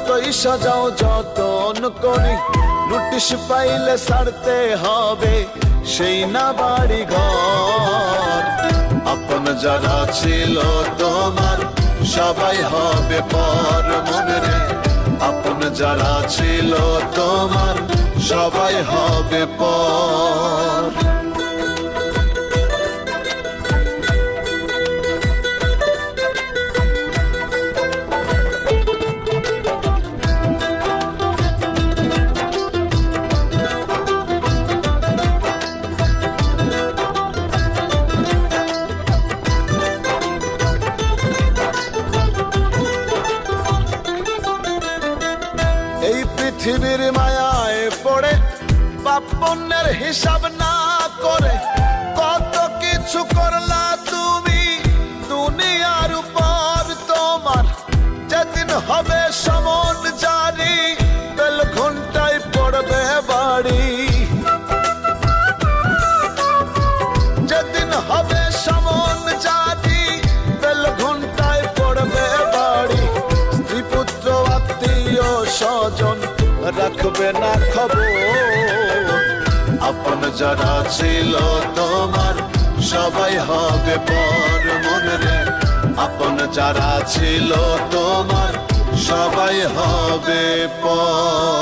যতই সাজাও যতন করি, নোটিশ পাইলে ছাড়তে হবে সেই না বাড়ি ঘর। আপন যারা ছিল তোমার সবাই হবে পর মনে রে, আপন যারা ছিল তোমার সবাই হবে পর। এই পৃথিবীর মায়ায় পড়ে পাপ পুণ্যের হিসাব না করে কত কিছু করলা তুমি দুনিয়ার উপর। তোমার যেদিন হবে সমন জারি, বেল ঘন্টায় পড়বে বাড়ি। যেদিন হবে সমন জারি, বেল ঘন্টায় পড়বে বাড়ি। স্ত্রী পুত্র আত্মীয় স্বজন রাখবে না খবর। আপন যারা ছিল তোমার সবাই হবে পর মনে রে, আপন যারা ছিল তোমার সবাই হবে পর।